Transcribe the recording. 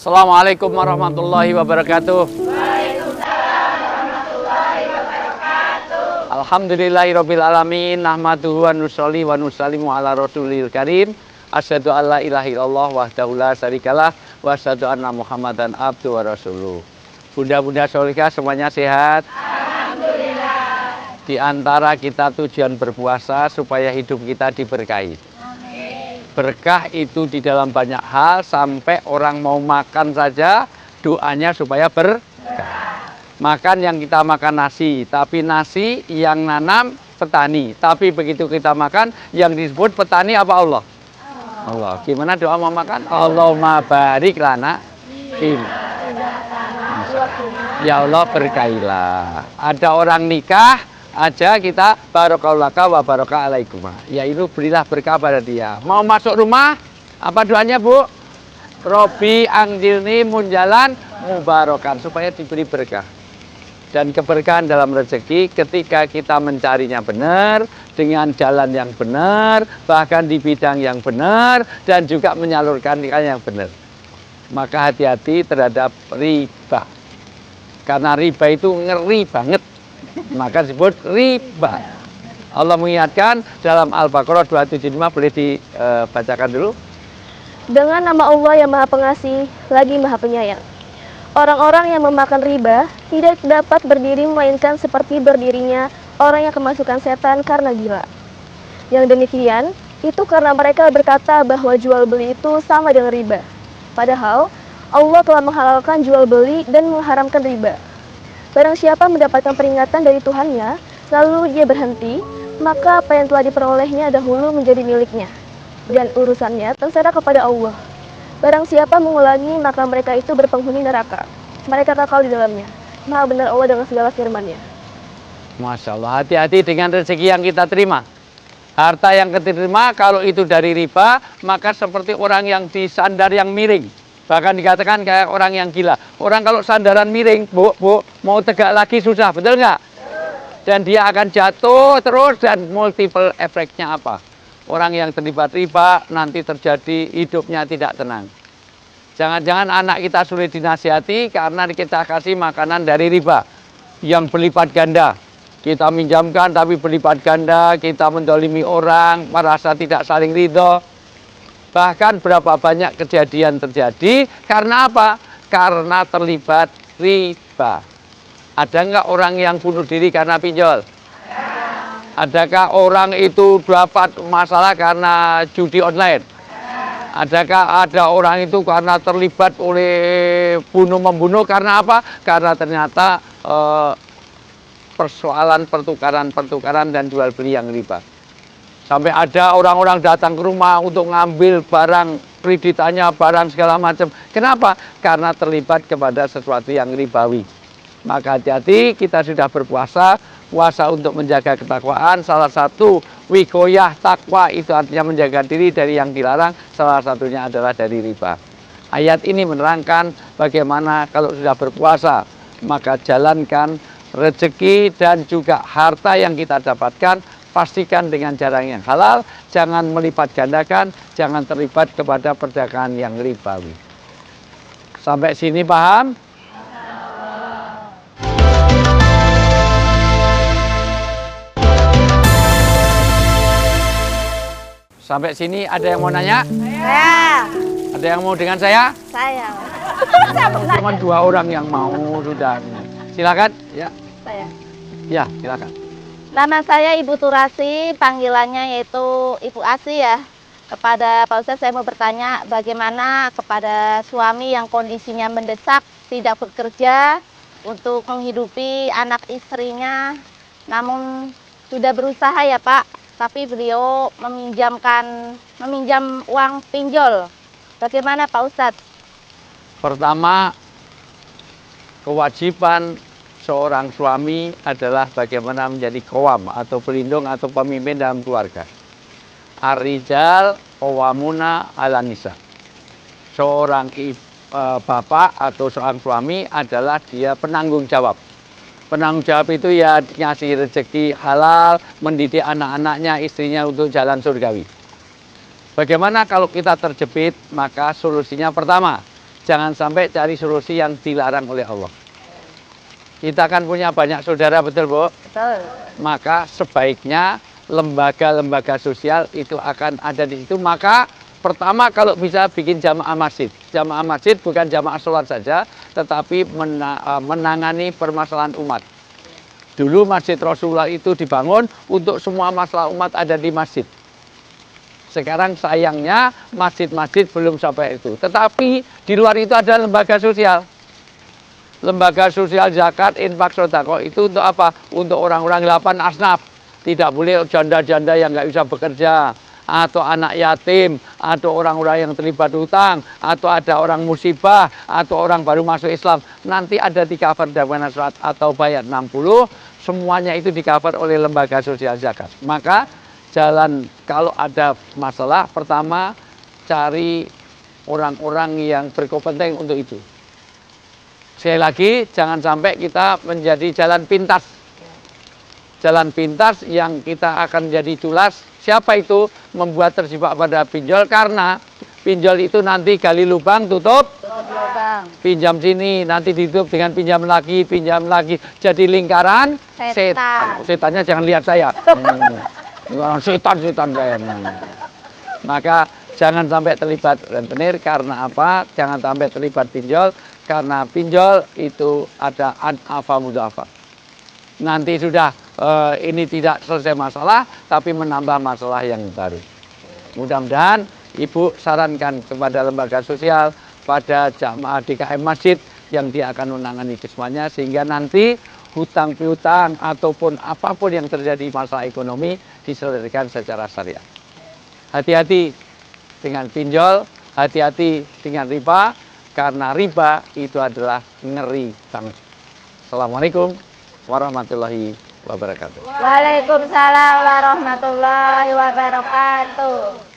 Assalamualaikum warahmatullahi wabarakatuh. Alhamdulillahirabbil alamin, nahmaduhu wa nusolli wa nusallimu ala rasulil karim. Asyhadu alla ilaha illallah wahdahu la syarikalah wa asyhadu anna Muhammadan abduhu wa rasuluh. Bunda-bunda sholihah semuanya sehat? Alhamdulillah. Di antara kita tujuan berpuasa supaya hidup kita diberkahi. Amin. Berkah itu di dalam banyak hal, sampai orang mau makan saja doanya supaya berkah. Makan yang kita makan nasi, tapi nasi yang nanam petani. Tapi begitu kita makan, yang disebut petani apa Allah? Allah. Gimana doa mau makan? Allahumma barik lana fim. Ya Allah berkailah. Ada orang nikah aja kita barokallahu wa baraka alaikum. Yaitu berilah berkah pada dia. Mau masuk rumah, apa doanya Bu? Robi angdilni munjalan mubarokan, supaya diberi berkah. Dan keberkahan dalam rezeki ketika kita mencarinya benar, dengan jalan yang benar, bahkan di bidang yang benar, dan juga menyalurkan yang benar. Maka hati-hati terhadap riba. Karena riba itu ngeri banget, maka disebut riba. Allah mengingatkan dalam Al-Baqarah 275, boleh dibacakan dulu. Dengan nama Allah yang Maha Pengasih, lagi Maha Penyayang. Orang-orang yang memakan riba tidak dapat berdiri melainkan seperti berdirinya orang yang kemasukan setan karena gila. Yang demikian, itu karena mereka berkata bahwa jual beli itu sama dengan riba. Padahal, Allah telah menghalalkan jual beli dan mengharamkan riba. Barang siapa mendapatkan peringatan dari Tuhannya, lalu dia berhenti, maka apa yang telah diperolehnya dahulu menjadi miliknya. Dan urusannya terserah kepada Allah. Barang siapa mengulangi, maka mereka itu berpenghuni neraka. Mereka kekal di dalamnya. Maha benar Allah dengan segala firman-Nya. Masya Allah, hati-hati dengan rezeki yang kita terima. Harta yang kita terima, kalau itu dari riba, maka seperti orang yang disandar yang miring. Bahkan dikatakan kayak orang yang gila. Orang kalau sandaran miring, bu, mau tegak lagi susah, betul nggak? Dan dia akan jatuh terus, dan multiple efeknya apa? Orang yang terlibat riba nanti terjadi hidupnya tidak tenang. Jangan-jangan anak kita sulit dinasihati karena kita kasih makanan dari riba yang berlipat ganda. Kita minjamkan tapi berlipat ganda, kita mendolimi orang, merasa tidak saling ridho. Bahkan berapa banyak kejadian terjadi karena apa? Karena terlibat riba. Ada nggak orang yang bunuh diri karena pinjol? Adakah orang itu dapat masalah karena judi online? Adakah ada orang itu karena terlibat oleh bunuh-membunuh karena apa? Karena ternyata persoalan pertukaran dan jual beli yang riba. Sampai ada orang-orang datang ke rumah untuk ngambil barang kreditannya, barang segala macam. Kenapa? Karena terlibat kepada sesuatu yang ribawi. Maka hati-hati, kita sudah berpuasa. Puasa untuk menjaga ketakwaan, salah satu wikoyah takwa itu artinya menjaga diri dari yang dilarang, salah satunya adalah dari riba. Ayat ini menerangkan bagaimana kalau sudah berpuasa, maka jalankan rezeki dan juga harta yang kita dapatkan, pastikan dengan cara yang halal, jangan melipat gandakan, jangan terlibat kepada perdagangan yang ribawi. Sampai sini paham? Sampai sini ada yang mau nanya? Saya. Ada yang mau dengan saya? Saya. Cuma 2 orang yang mau, sudah. Silakan. Ya. Saya. Ya, silakan. Nama saya Ibu Turasi, panggilannya yaitu Ibu Asi ya. Kepada Pak Ustadz saya mau bertanya, bagaimana kepada suami yang kondisinya mendesak, tidak bekerja untuk menghidupi anak istrinya, namun sudah berusaha ya Pak, tapi beliau meminjam uang pinjol. Bagaimana Pak Ustadz? Pertama, kewajiban seorang suami adalah bagaimana menjadi qawam atau pelindung atau pemimpin dalam keluarga. Ar-rijal qawwamuna 'alan nisa. Seorang bapak atau seorang suami adalah dia penanggung jawab. Penanggung jawab itu ya ngasih rezeki halal, mendidik anak-anaknya, istrinya untuk jalan surgawi. Bagaimana kalau kita terjepit? Maka solusinya pertama, jangan sampai cari solusi yang dilarang oleh Allah. Kita kan punya banyak saudara, betul Bu? Betul. Maka sebaiknya lembaga-lembaga sosial itu akan ada di situ. Maka pertama kalau bisa bikin jamaah masjid. Jamaah masjid bukan jamaah sholat saja, tetapi menangani permasalahan umat. Dulu Masjid Rasulullah itu dibangun untuk semua masalah umat ada di masjid. Sekarang sayangnya masjid-masjid belum sampai itu. Tetapi di luar itu ada lembaga sosial. Lembaga sosial zakat, infak, sedekah itu untuk apa? Untuk orang-orang 8 asnaf. Tidak boleh janda-janda yang nggak bisa bekerja, atau anak yatim, atau orang-orang yang terlibat hutang, atau ada orang musibah, atau orang baru masuk Islam. Nanti ada di cover dakwah surat atau bayat 60, semuanya itu di cover oleh lembaga sosial zakat. Maka jalan kalau ada masalah, pertama cari orang-orang yang berkompetensi untuk itu. Sekali lagi, jangan sampai kita menjadi jalan pintas. Jalan pintas yang kita akan jadi culas. Siapa itu membuat terjebak pada pinjol? Karena pinjol itu nanti gali lubang, tutup. Lubang. Pinjam sini, nanti ditutup dengan pinjam lagi. Jadi lingkaran setan. Setannya jangan lihat saya. Setan saya. Maka jangan sampai terlibat rentenir. Karena apa? Jangan sampai terlibat pinjol. Karena pinjol itu ada an-afa mudafa. Nanti sudah ini tidak selesai masalah, tapi menambah masalah yang baru. Mudah-mudahan Ibu sarankan kepada lembaga sosial, pada jamaah DKM masjid yang dia akan menangani semuanya, sehingga nanti hutang piutang ataupun apapun yang terjadi masalah ekonomi diselesaikan secara syariah. Hati-hati dengan pinjol, hati-hati dengan riba. Karena riba itu adalah ngeri banget. Assalamualaikum warahmatullahi wabarakatuh. Waalaikumsalam warahmatullahi wabarakatuh.